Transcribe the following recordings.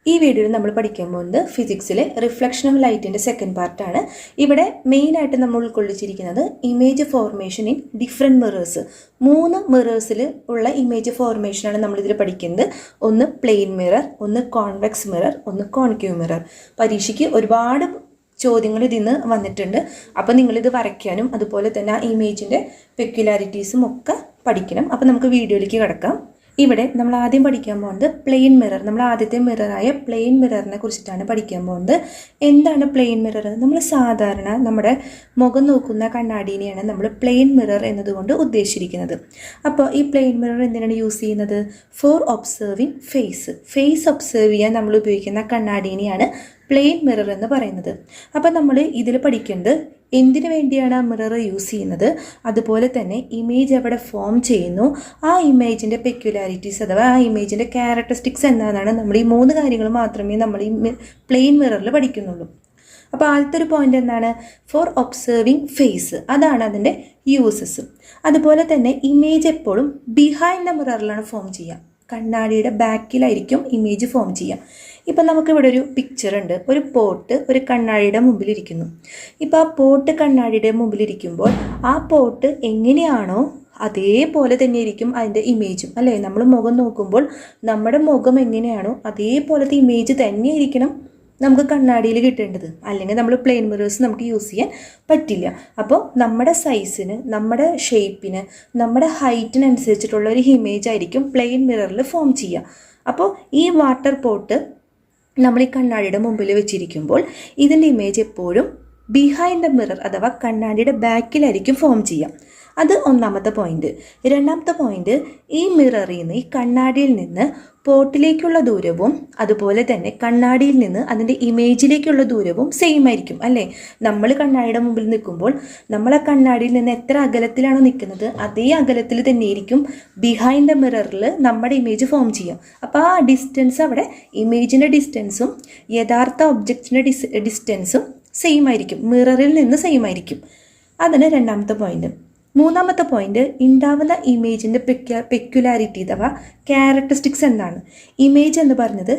ഈ വീഡിയോയിൽ നമ്മൾ പഠിക്കാൻ പോകുന്നത് ഫിസിക്സിലെ റിഫ്ലക്ഷൻ ഓഫ് ലൈറ്റിൻ്റെ സെക്കൻഡ് പാർട്ടാണ്. ഇവിടെ മെയിനായിട്ട് നമ്മൾ ഉൾക്കൊള്ളിച്ചിരിക്കുന്നത് image formation in different mirrors. 3 മിറേഴ്സിൽ ഉള്ള ഇമേജ് ഫോർമേഷനാണ് നമ്മളിതിൽ പഠിക്കുന്നത്. ഒന്ന് പ്ലെയിൻ മിറർ, ഒന്ന് കോൺവെക്സ് മിറർ, ഒന്ന് കോൺകേവ് മിറർ. പരീക്ഷയ്ക്ക് ഒരുപാട് ചോദ്യങ്ങൾ ഇതിൽ നിന്ന് വന്നിട്ടുണ്ട്. അപ്പോൾ നിങ്ങളിത് വരയ്ക്കാനും അതുപോലെ തന്നെ ആ ഇമേജിൻ്റെ പെക്യുലാരിറ്റീസും ഒക്കെ പഠിക്കണം. അപ്പോൾ നമുക്ക് വീഡിയോയിലേക്ക് കിടക്കാം. ഇവിടെ നമ്മൾ ആദ്യം പഠിക്കാൻ പോകുന്നത് പ്ലെയിൻ മിറർ. നമ്മൾ ആദ്യത്തെ മിററായ പ്ലെയിൻ മിററിനെ കുറിച്ചിട്ടാണ് പഠിക്കാൻ പോകുന്നത്. എന്താണ് പ്ലെയിൻ മിറർ? നമ്മൾ സാധാരണ നമ്മുടെ മുഖം നോക്കുന്ന കണ്ണാടിനെയാണ് നമ്മൾ പ്ലെയിൻ മിറർ എന്നതുകൊണ്ട് ഉദ്ദേശിച്ചിരിക്കുന്നത്. അപ്പോൾ ഈ പ്ലെയിൻ മിറർ എന്തിനാണ് യൂസ് ചെയ്യുന്നത്? ഫോർ ഒബ്സർവിങ് ഫേസ് ഒബ്സർവ് ചെയ്യാൻ നമ്മൾ ഉപയോഗിക്കുന്ന കണ്ണാടിനെയാണ് പ്ലെയിൻ മിറർ എന്ന് പറയുന്നത്. അപ്പോൾ നമ്മൾ ഇതിൽ പഠിക്കേണ്ടത് എന്തിനു വേണ്ടിയാണ് ആ മിറർ യൂസ് ചെയ്യുന്നത്, അതുപോലെ തന്നെ ഇമേജ് എവിടെ ഫോം ചെയ്യുന്നു, ആ ഇമേജിൻ്റെ പെക്യുലാരിറ്റീസ് അഥവാ ആ ഇമേജിൻ്റെ ക്യാരക്ടറിസ്റ്റിക്സ് എന്താണെന്നാണ്. നമ്മൾ ഈ 3 കാര്യങ്ങൾ മാത്രമേ നമ്മൾ ഈ പ്ലെയിൻ മിററിൽ പഠിക്കുന്നുള്ളൂ. അപ്പോൾ ആദ്യത്തെ ഒരു പോയിന്റ് എന്താണ്? ഫോർ ഒബ്സർവിങ് ഫേസ്, അതാണ് അതിൻ്റെ യൂസസ്. അതുപോലെ തന്നെ ഇമേജ് എപ്പോഴും ബിഹൈൻഡ് ദ മിററിലാണ് ഫോം ചെയ്യുക. കണ്ണാടിയുടെ ബാക്കിലായിരിക്കും ഇമേജ് ഫോം ചെയ്യുക. ഇപ്പം നമുക്കിവിടെ ഒരു പിക്ചർ ഉണ്ട്. ഒരു പോട്ട് ഒരു കണ്ണാടിയുടെ മുമ്പിലിരിക്കുന്നു. ഇപ്പോൾ ആ പോട്ട് കണ്ണാടിയുടെ മുമ്പിലിരിക്കുമ്പോൾ ആ പോട്ട് എങ്ങനെയാണോ അതേപോലെ തന്നെ ഇരിക്കും അതിൻ്റെ ഇമേജും, അല്ലേ? നമ്മൾ മുഖം നോക്കുമ്പോൾ നമ്മുടെ മുഖം എങ്ങനെയാണോ അതേപോലത്തെ ഇമേജ് തന്നെ ഇരിക്കണം നമുക്ക് കണ്ണാടിയിൽ കിട്ടേണ്ടത്. അല്ലെങ്കിൽ നമ്മൾ പ്ലെയിൻ മിറേഴ്സ് നമുക്ക് യൂസ് ചെയ്യാൻ പറ്റില്ല. അപ്പോൾ നമ്മുടെ സൈസിന്, നമ്മുടെ ഷേപ്പിന്, നമ്മുടെ ഹൈറ്റിനനുസരിച്ചിട്ടുള്ള ഒരു ഇമേജ് ആയിരിക്കും പ്ലെയിൻ മിററിൽ ഫോം ചെയ്യുക. അപ്പോൾ ഈ വാട്ടർ പോട്ട് നമ്മൾ ഈ കണ്ണാടിയുടെ മുമ്പിൽ വെച്ചിരിക്കുമ്പോൾ ഇതിൻ്റെ ഇമേജ് എപ്പോഴും ബിഹൈൻഡ് ദ മിറർ അഥവാ കണ്ണാടിയുടെ ബാക്കിലായിരിക്കും ഫോം ചെയ്യുക. അത് ഒന്നാമത്തെ പോയിന്റ്. രണ്ടാമത്തെ പോയിന്റ്, ഈ മിററിൽ നിന്ന്, ഈ കണ്ണാടിയിൽ നിന്ന് പോട്ടിലേക്കുള്ള ദൂരവും അതുപോലെ തന്നെ കണ്ണാടിയിൽ നിന്ന് അതിൻ്റെ ഇമേജിലേക്കുള്ള ദൂരവും സെയിം ആയിരിക്കും, അല്ലേ? നമ്മൾ കണ്ണാടിയുടെ മുമ്പിൽ നിൽക്കുമ്പോൾ നമ്മൾ ആ കണ്ണാടിയിൽ നിന്ന് എത്ര അകലത്തിലാണോ നിൽക്കുന്നത് അതേ അകലത്തിൽ തന്നെയായിരിക്കും ബിഹൈൻഡ് ദ മിററിൽ നമ്മുടെ ഇമേജ് ഫോം ചെയ്യാം. അപ്പോൾ ആ ഡിസ്റ്റൻസ്, അവിടെ ഇമേജിൻ്റെ ഡിസ്റ്റൻസും യഥാർത്ഥ ഒബ്ജക്റ്റിൻ്റെ ഡിസ്റ്റൻസും സെയിം ആയിരിക്കും, മിററിൽ നിന്ന് സെയിം ആയിരിക്കും. അതാണ് രണ്ടാമത്തെ പോയിന്റ്. മൂന്നാമത്തെ പോയിന്റ്, ഉണ്ടാവുന്ന ഇമേജിൻ്റെ പെക്യുലാരിറ്റി അഥവാ ക്യാരക്ടറിസ്റ്റിക്സ് എന്താണ്? ഇമേജ് എന്ന് പറഞ്ഞത്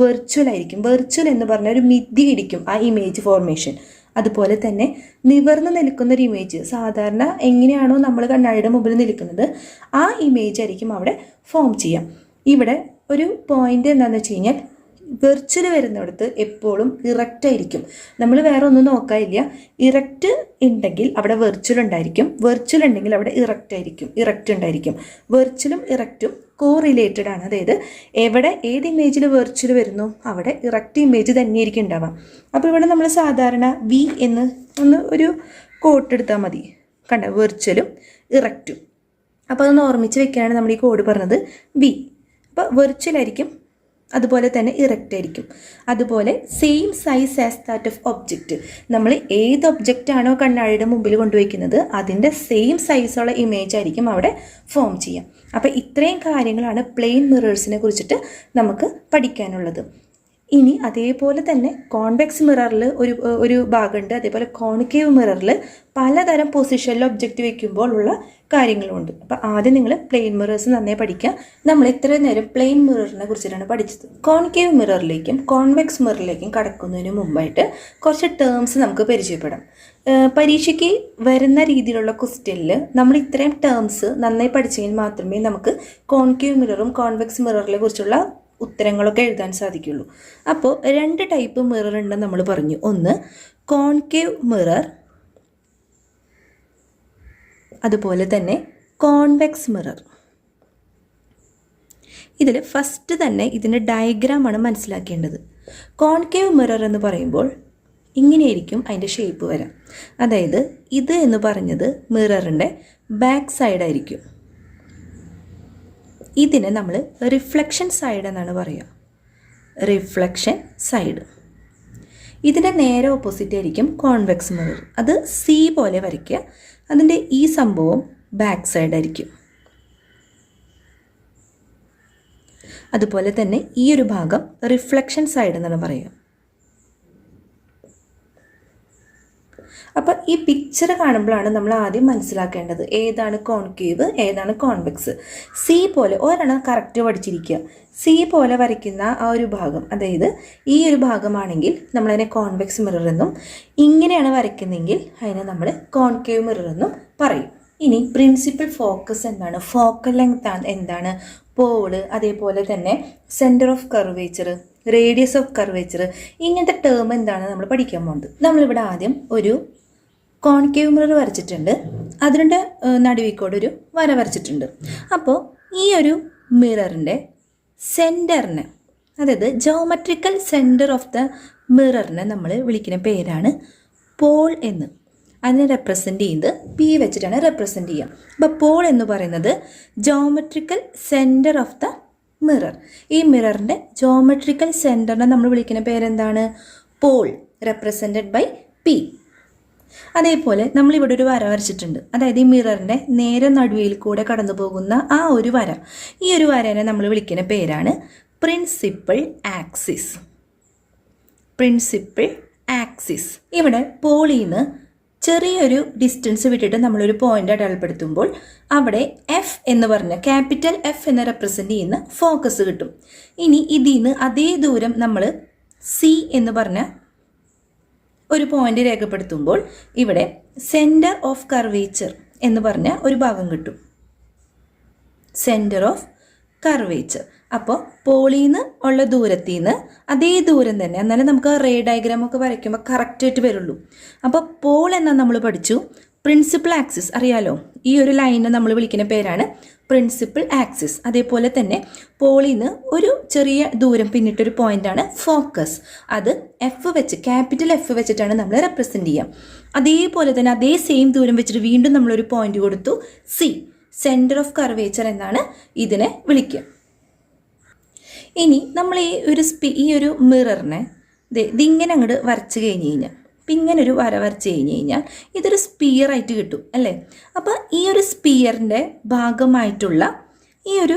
വെർച്വൽ ആയിരിക്കും. വെർച്വൽ എന്ന് പറഞ്ഞാൽ ഒരു മിഥ്യയായിരിക്കും ആ ഇമേജ് ഫോർമേഷൻ. അതുപോലെ തന്നെ നിവർന്ന് നിൽക്കുന്ന ഒരു ഇമേജ്, സാധാരണ എങ്ങനെയാണോ നമ്മൾ കണ്ണാടിയുടെ മുമ്പിൽ നിൽക്കുന്നത് ആ ഇമേജ് ആയിരിക്കും അവിടെ ഫോം ചെയ്യാം. ഇവിടെ ഒരു പോയിന്റ് എന്താണെന്ന് വെച്ച് കഴിഞ്ഞാൽ, വെർച്വൽ വരുന്നിടത്ത് എപ്പോഴും ഇറക്റ്റ് ആയിരിക്കും. നമ്മൾ വേറെ ഒന്നും നോക്കാനില്ല. ഇറക്റ്റ് ഉണ്ടെങ്കിൽ അവിടെ വെർച്വൽ ഉണ്ടായിരിക്കും, വെർച്വൽ ഉണ്ടെങ്കിൽ അവിടെ ഇറക്റ്റ് ഉണ്ടായിരിക്കും. വെർച്വലും ഇറക്റ്റും കോറിലേറ്റഡ് ആണ്. അതായത് എവിടെ ഏത് ഇമേജിൽ വെർച്വൽ വരുന്നു അവിടെ ഇറക്റ്റ് ഇമേജ് തന്നെയായിരിക്കും ഉണ്ടാവാം. അപ്പോൾ ഇവിടെ നമ്മൾ സാധാരണ വി എന്ന് ഒരു കോട്ട് എടുത്താൽ മതി. കണ്ട, വെർച്വലും ഇറക്റ്റും. അപ്പോൾ അതൊന്ന് ഓർമ്മിച്ച് വെക്കുകയാണ് നമ്മൾ ഈ കോഡ് പറഞ്ഞത് വി. അപ്പോൾ വെർച്വൽ ആയിരിക്കും, അതുപോലെ തന്നെ ഇറക്റ്റ് ആയിരിക്കും. അതുപോലെ same size as that of object. നമ്മൾ ഏത് ഒബ്ജക്റ്റാണോ കണ്ണാടിയുടെ മുമ്പിൽ കൊണ്ടുവയ്ക്കുന്നത് അതിൻ്റെ സെയിം സൈസുള്ള ഇമേജ് ആയിരിക്കും അവിടെ ഫോം ചെയ്യാം. അപ്പോൾ ഇത്രയും കാര്യങ്ങളാണ് പ്ലെയിൻ മിറേഴ്സിനെ കുറിച്ചിട്ട് നമുക്ക് പഠിക്കാനുള്ളത്. ഇനി അതേപോലെ തന്നെ കോൺവെക്സ് മിററിൽ ഒരു ഭാഗമുണ്ട്. അതേപോലെ കോൺകേവ് മിററിൽ പലതരം പൊസിഷനിൽ ഒബ്ജക്റ്റ് വയ്ക്കുമ്പോൾ ഉള്ള കാര്യങ്ങളുമുണ്ട്. അപ്പോൾ ആദ്യം നിങ്ങൾ പ്ലെയിൻ മിറേഴ്സ് നന്നായി പഠിക്കുക. നമ്മൾ ഇത്രയും നേരം പ്ലെയിൻ മിററിനെ കുറിച്ചിട്ടാണ് പഠിച്ചത്. കോൺകേവ് മിററിലേക്കും കോൺവെക്സ് മിററിലേക്കും കടക്കുന്നതിന് മുമ്പായിട്ട് കുറച്ച് ടേംസ് നമുക്ക് പരിചയപ്പെടാം. പരീക്ഷയ്ക്ക് വരുന്ന രീതിയിലുള്ള ക്വസ്റ്റ്യനിൽ നമ്മൾ ഇത്രയും ടേംസ് നന്നായി പഠിച്ചെങ്കിൽ മാത്രമേ നമുക്ക് കോൺകേവ് മിററും കോൺവെക്സ് മിററിനെ കുറിച്ചുള്ള ഉത്തരങ്ങളൊക്കെ എഴുതാൻ സാധിക്കുള്ളൂ. അപ്പോൾ 2 ടൈപ്പ് മിറർ ഉണ്ടെന്ന് നമ്മൾ പറഞ്ഞു. ഒന്ന് കോൺകേവ് മിറർ, അതുപോലെ തന്നെ കോൺവെക്സ് മിറർ. ഇതിൽ ഫസ്റ്റ് തന്നെ ഇതിൻ്റെ ഡയഗ്രാമാണ് മനസ്സിലാക്കേണ്ടത്. കോൺകേവ് മിറർ എന്ന് പറയുമ്പോൾ ഇങ്ങനെയായിരിക്കും അതിൻ്റെ ഷേപ്പ് വരാം. അതായത് ഇത് എന്ന് പറഞ്ഞത് മിററിൻ്റെ ബാക്ക് സൈഡായിരിക്കും. ഇതിനെ നമ്മൾ റിഫ്ലക്ഷൻ സൈഡ് എന്നാണ് പറയുക. Reflection side. ഇതിൻ്റെ നേരെ ഓപ്പോസിറ്റ് ആയിരിക്കും കോൺവെക്സ് മിറർ. അത് സി പോലെ വരയ്ക്കുക. അതിൻ്റെ ഈ സംഭവം ബാക്ക് സൈഡ് ആയിരിക്കും. അതുപോലെ തന്നെ ഈ ഒരു ഭാഗം റിഫ്ലക്ഷൻ സൈഡ് എന്നാണ് പറയുക. അപ്പോൾ ഈ പിക്ചർ കാണുമ്പോഴാണ് നമ്മൾ ആദ്യം മനസ്സിലാക്കേണ്ടത് ഏതാണ് കോൺകേവ് ഏതാണ് കോൺവെക്സ്. സി പോലെ ഒരെണ്ണം കറക്റ്റ് പഠിച്ചിരിക്കുക. സി പോലെ വരയ്ക്കുന്ന ആ ഒരു ഭാഗം, അതായത് ഈ ഒരു ഭാഗമാണെങ്കിൽ നമ്മളതിനെ കോൺവെക്സ് മിറർ എന്നും, ഇങ്ങനെയാണ് വരയ്ക്കുന്നതെങ്കിൽ അതിനെ നമ്മൾ കോൺകേവ് മിറർ എന്നും പറയും. ഇനി പ്രിൻസിപ്പൽ ഫോക്കസ് എന്താണ്, ഫോക്കൽ ലെങ്ത് എന്താണ്, പോള്, അതേപോലെ തന്നെ centre of curvature, radius of curvature, ഇങ്ങനത്തെ ടേം എന്താണ് നമ്മൾ പഠിക്കാൻ പോകുന്നത്. നമ്മളിവിടെ ആദ്യം ഒരു കോൺകേവ് മിറർ വരച്ചിട്ടുണ്ട്, അതിൻ്റെ നടുവിക്കൂടെ ഒരു വര വരച്ചിട്ടുണ്ട്. അപ്പോൾ ഈ ഒരു മിററിൻ്റെ സെൻറ്ററിന്, അതായത് ജോമെട്രിക്കൽ സെൻറ്റർ ഓഫ് ദ മിററിനെ നമ്മൾ വിളിക്കുന്ന പേരാണ് പോൾ എന്ന്. അതിനെ റെപ്രസെൻ്റ് ചെയ്യുന്നത് പി വെച്ചിട്ടാണ് റെപ്രസെൻ്റ് ചെയ്യുക. അപ്പോൾ പോൾ എന്ന് പറയുന്നത് geometrical centre of the mirror. ഈ മിററിൻ്റെ ജോമെട്രിക്കൽ സെൻറ്ററിനെ നമ്മൾ വിളിക്കുന്ന പേരെന്താണ്, പോൾ, റെപ്രസെൻറ്റഡ് ബൈ പി. അതേപോലെ നമ്മളിവിടെ ഒരു വര വരച്ചിട്ടുണ്ട്, അതായത് ഈ മിററിൻ്റെ നേരെ നടുവിൽ കൂടെ കടന്നു പോകുന്ന ആ ഒരു വര, ഈ ഒരു വരനെ നമ്മൾ വിളിക്കുന്ന പേരാണ് പ്രിൻസിപ്പൽ ആക്സിസ്. Principal axis. ഇവിടെ പോളിന്ന് ചെറിയൊരു ഡിസ്റ്റൻസ് വിട്ടിട്ട് നമ്മളൊരു പോയിന്റ് അടയാളപ്പെടുത്തുമ്പോൾ അവിടെ എഫ് എന്ന് പറഞ്ഞ ക്യാപിറ്റൽ എഫ് എന്ന് റെപ്രസെൻ്റ് ചെയ്യുന്ന ഫോക്കസ് കിട്ടും. ഇനി ഇതിൽ നിന്ന് അതേ ദൂരം നമ്മൾ സി എന്ന് പറഞ്ഞ ഒരു പോയിന്റ് രേഖപ്പെടുത്തുമ്പോൾ ഇവിടെ സെൻറ്റർ ഓഫ് കർവേച്ചർ എന്ന് പറഞ്ഞ ഒരു ഭാഗം കിട്ടും. Centre of curvature. അപ്പോൾ പോളിന്ന് ഉള്ള ദൂരത്തിൽ നിന്ന് അതേ ദൂരം തന്നെ, എന്നാലും നമുക്ക് റേ ഡയഗ്രാം ഒക്കെ വരയ്ക്കുമ്പോൾ കറക്റ്റായിട്ട് വരുള്ളൂ. അപ്പോൾ പോൾ എന്നാൽ നമ്മൾ പഠിച്ചു പ്രിൻസിപ്പൽ ആക്സിസ്, അറിയാലോ, ഈ ഒരു ലൈനെ നമ്മൾ വിളിക്കുന്ന പേരാണ് പ്രിൻസിപ്പൽ ആക്സിസ്. അതേപോലെ തന്നെ പോളിന്ന് ഒരു ചെറിയ ദൂരം പിന്നിട്ടൊരു പോയിൻ്റാണ് ഫോക്കസ്. അത് എഫ് വെച്ച്, ക്യാപിറ്റൽ എഫ് വെച്ചിട്ടാണ് നമ്മൾ റെപ്രസെൻ്റ് ചെയ്യുക. അതേപോലെ തന്നെ അതേ സെയിം ദൂരം വെച്ചിട്ട് വീണ്ടും നമ്മളൊരു പോയിന്റ് കൊടുത്തു, സി, സെൻറ്റർ ഓഫ് കർവേച്ചർ എന്നാണ് ഇതിനെ വിളിക്കുക. ഇനി നമ്മൾ ഈ ഒരു മിററിനെ ഇതിങ്ങനെ അങ്ങോട്ട് വരച്ച് കഴിഞ്ഞ് കഴിഞ്ഞാൽ, ഇപ്പം ഇങ്ങനൊരു വര വരച്ച് കഴിഞ്ഞ് കഴിഞ്ഞാൽ ഇതൊരു സ്പിയർ ആയിട്ട് കിട്ടും അല്ലേ. അപ്പോൾ ഈ ഒരു സ്പിയറിൻ്റെ ഭാഗമായിട്ടുള്ള ഈ ഒരു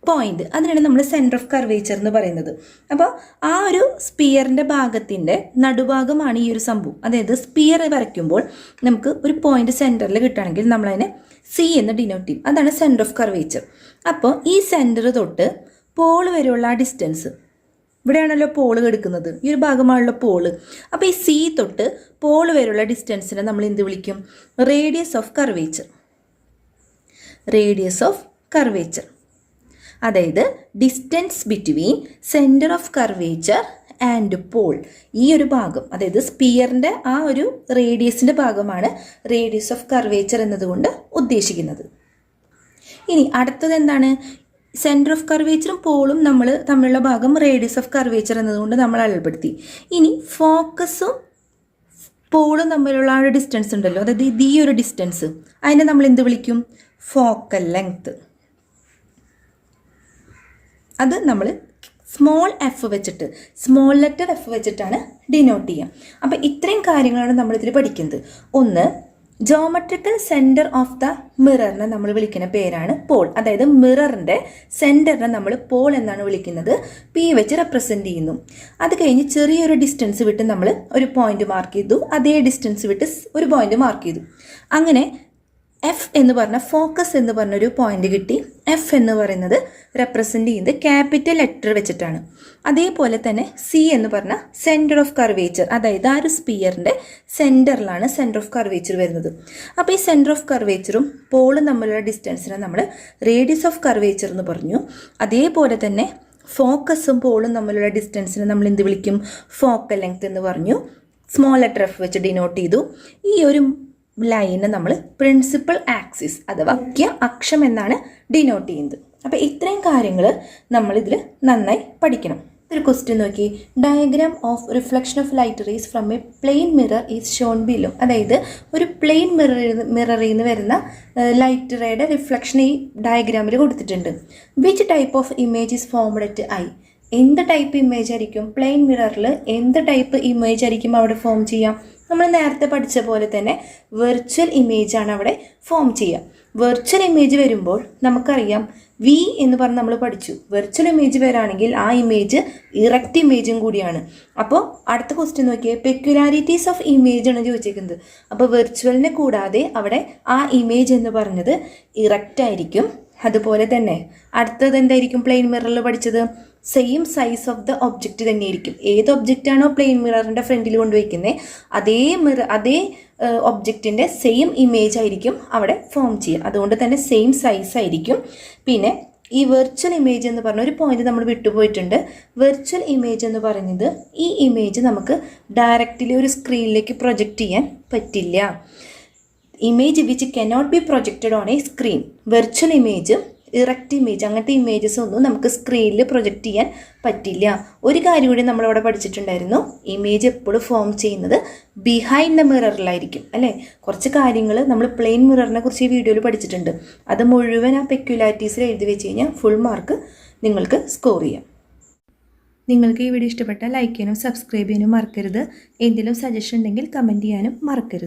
പോയിന്റ്, അതിനാണ് നമ്മൾ സെൻറ്റർ ഓഫ് കർവേച്ചർ എന്ന് പറയുന്നത്. അപ്പോൾ ആ ഒരു സ്പിയറിൻ്റെ ഭാഗത്തിൻ്റെ നടുഭാഗമാണ് ഈ ഒരു സംഭവം. അതായത് സ്പിയർ വരയ്ക്കുമ്പോൾ നമുക്ക് ഒരു പോയിന്റ് സെൻറ്ററിൽ കിട്ടുകയാണെങ്കിൽ നമ്മളതിനെ സി എന്ന് ഡിനോട്ട് ചെയ്യും. അതാണ് സെൻറ്റർ ഓഫ് കർവേച്ചർ. അപ്പോൾ ഈ സെൻറ്റർ തൊട്ട് പോൾ വരെയുള്ള ആ ഡിസ്റ്റൻസ്, ഇവിടെയാണല്ലോ പോള് കിടക്കുന്നത്, ഈ ഒരു ഭാഗമാണല്ലോ പോള്. അപ്പോൾ ഈ സി തൊട്ട് പോൾ വരെയുള്ള ഡിസ്റ്റൻസിനെ നമ്മൾ എന്ത് വിളിക്കും, radius of curvature. Radius of curvature, അതായത് distance between centre of curvature and pole. ഈ ഒരു ഭാഗം, അതായത് സ്പിയറിൻ്റെ ആ ഒരു റേഡിയസിൻ്റെ ഭാഗമാണ് റേഡിയസ് ഓഫ് കർവേച്ചർ എന്നതുകൊണ്ട് ഉദ്ദേശിക്കുന്നത്. ഇനി അടുത്തത് എന്താണ്, സെൻറ്റർ ഓഫ് കർവേച്ചറും പോളും നമ്മൾ തമ്മിലുള്ള ഭാഗം റേഡിയസ് ഓഫ് കർവേച്ചർ എന്നതുകൊണ്ട് നമ്മൾ അടയാളപ്പെടുത്തി. ഇനി ഫോക്കസും പോളും തമ്മിലുള്ള ആ ഒരു ഡിസ്റ്റൻസ് ഉണ്ടല്ലോ, അതായത് ഈ ഒരു ഡിസ്റ്റൻസ്, അതിനെ നമ്മൾ എന്ത് വിളിക്കും, ഫോക്കൽ ലെങ്ത്. അത് നമ്മൾ സ്മോൾ എഫ് വെച്ചിട്ട്, സ്മോൾ ലെറ്റർ എഫ് വെച്ചിട്ടാണ് ഡിനോട്ട് ചെയ്യുക. അപ്പോൾ ഇത്രയും കാര്യങ്ങളാണ് നമ്മളിതിൽ പഠിക്കുന്നത്. ഒന്ന്, ജോമെട്രിക്കൽ സെൻറ്റർ ഓഫ് ദ മിററിനെ നമ്മൾ വിളിക്കുന്ന പേരാണ് പോൾ. അതായത് മിററിൻ്റെ സെൻറ്ററിനെ നമ്മൾ പോൾ എന്നാണ് വിളിക്കുന്നത്, പി വെച്ച് റെപ്രസെൻ്റ് ചെയ്യുന്നു. അത് കഴിഞ്ഞ് ചെറിയൊരു ഡിസ്റ്റൻസ് വിട്ട് നമ്മൾ ഒരു പോയിന്റ് മാർക്ക് ചെയ്തു, അതേ ഡിസ്റ്റൻസ് വിട്ട് ഒരു പോയിന്റ് മാർക്ക് ചെയ്തു. അങ്ങനെ എഫ് എന്ന് പറഞ്ഞ ഫോക്കസ് എന്ന് പറഞ്ഞൊരു പോയിന്റ് കിട്ടി. എഫ് എന്ന് പറയുന്നത് റെപ്രസെൻ്റ് ചെയ്യുന്നത് ക്യാപിറ്റൽ ലെറ്റർ വെച്ചിട്ടാണ്. അതേപോലെ തന്നെ സി എന്ന് പറഞ്ഞ സെൻറ്റർ ഓഫ് കർവേച്ചർ, അതായത് ആ ഒരു സ്പിയറിൻ്റെ സെൻറ്ററിലാണ് സെൻറ്റർ ഓഫ് കർവേച്ചർ വരുന്നത്. അപ്പോൾ ഈ സെൻറ്റർ ഓഫ് കർവേച്ചറും പോളും തമ്മിലുള്ള ഡിസ്റ്റൻസിനെ നമ്മൾ റേഡിയസ് ഓഫ് കർവേച്ചർ എന്ന് പറഞ്ഞു. അതേപോലെ തന്നെ ഫോക്കസും പോളും തമ്മിലുള്ള ഡിസ്റ്റൻസിനെ നമ്മൾ എന്ത് വിളിക്കും, ഫോക്കൽ ലെങ്ത് എന്ന് പറഞ്ഞു. സ്മോൾ ലെറ്റർ എഫ് വെച്ച് ഡിനോട്ട് ചെയ്തു. ഈ ഒരു ലൈനെ നമ്മൾ പ്രിൻസിപ്പൽ ആക്സിസ് അഥവാ മുഖ്യ അക്ഷം എന്നാണ് ഡിനോട്ട് ചെയ്യുന്നത്. അപ്പോൾ ഇത്രയും കാര്യങ്ങൾ നമ്മളിതിൽ നന്നായി പഠിക്കണം. ഒരു ക്വസ്റ്റ്യൻ നോക്കി, diagram of reflection of light rays from a plane mirror is shown below. അതായത് ഒരു പ്ലെയിൻ മിററിൽ നിന്ന് വരുന്ന ലൈറ്റ് റേയുടെ റിഫ്ലക്ഷൻ ഈ ഡയഗ്രാമിൽ കൊടുത്തിട്ടുണ്ട്. Which type of image is formed at I. എന്ത് ടൈപ്പ് ഇമേജ് ആയിരിക്കും പ്ലെയിൻ മിററിൽ, എന്ത് ടൈപ്പ് ഇമേജ് ആയിരിക്കും അവിടെ ഫോം ചെയ്യാം, നമ്മൾ നേരത്തെ പഠിച്ച പോലെ തന്നെ വെർച്വൽ ഇമേജാണ് അവിടെ ഫോം ചെയ്യുക. വെർച്വൽ ഇമേജ് വരുമ്പോൾ നമുക്കറിയാം വി എന്ന് പറഞ്ഞ് നമ്മൾ പഠിച്ചു. വെർച്വൽ ഇമേജ് വരാണെങ്കിൽ ആ ഇമേജ് ഇറക്റ്റ് ഇമേജും കൂടിയാണ്. അപ്പോൾ അടുത്ത ക്വസ്റ്റ്യൻ നോക്കിയേ, പെക്യുലാരിറ്റീസ് ഓഫ് ഇമേജ് ആണ് ചോദിച്ചേക്കുന്നത്. അപ്പോൾ വെർച്വലിനെ കൂടാതെ അവിടെ ആ ഇമേജ് എന്ന് പറഞ്ഞത് ഇറക്റ്റ് ആയിരിക്കും. അതുപോലെ തന്നെ അടുത്തത് എന്തായിരിക്കും? പ്ലെയിൻ മിററിൽ പഠിച്ചത് same size of the object തന്നെയായിരിക്കും. ഏത് ഒബ്ജക്റ്റാണോ പ്ലെയിൻ മിററിൻ്റെ ഫ്രണ്ടിൽ കൊണ്ടുവയ്ക്കുന്നത് അതേ ഒബ്ജക്റ്റിൻ്റെ സെയിം ഇമേജ് ആയിരിക്കും അവിടെ ഫോം ചെയ്യുക. അതുകൊണ്ട് തന്നെ സെയിം സൈസ് ആയിരിക്കും. പിന്നെ ഈ വെർച്വൽ ഇമേജ് എന്ന് പറഞ്ഞ ഒരു പോയിന്റ് നമ്മൾ വിട്ടുപോയിട്ടുണ്ട്. വെർച്വൽ ഇമേജ് എന്ന് പറയുന്നത് ഈ ഇമേജ് നമുക്ക് ഡയറക്റ്റ്ലി ഒരു സ്ക്രീനിലേക്ക് പ്രൊജക്റ്റ് ചെയ്യാൻ പറ്റില്ല. Image which cannot be projected on A screen. Virtual image, erect image അങ്ങനത്തെ ഇമേജസ് ഒന്നും നമുക്ക് സ്ക്രീനിൽ പ്രൊജക്റ്റ് ചെയ്യാൻ പറ്റില്ല. ഒരു കാര്യം കൂടി നമ്മളവിടെ പഠിച്ചിട്ടുണ്ടായിരുന്നു, ഇമേജ് എപ്പോഴും ഫോം ചെയ്യുന്നത് ബിഹൈൻഡ് ദ മിററിലായിരിക്കും അല്ലേ. കുറച്ച് കാര്യങ്ങൾ നമ്മൾ പ്ലെയിൻ മിററിനെ കുറിച്ച് ഈ വീഡിയോയിൽ പഠിച്ചിട്ടുണ്ട്. അത് മുഴുവൻ ആ പെക്യുലാരിറ്റീസിൽ എഴുതി വെച്ച് കഴിഞ്ഞാൽ ഫുൾ മാർക്ക് നിങ്ങൾക്ക് സ്കോർ ചെയ്യാം. നിങ്ങൾക്ക് ഈ വീഡിയോ ഇഷ്ടപ്പെട്ടാൽ ലൈക്ക് ചെയ്യാനും സബ്സ്ക്രൈബ് ചെയ്യാനും മറക്കരുത്. എന്തെങ്കിലും സജഷൻ ഉണ്ടെങ്കിൽ കമൻറ്റ് ചെയ്യാനും മറക്കരുത്.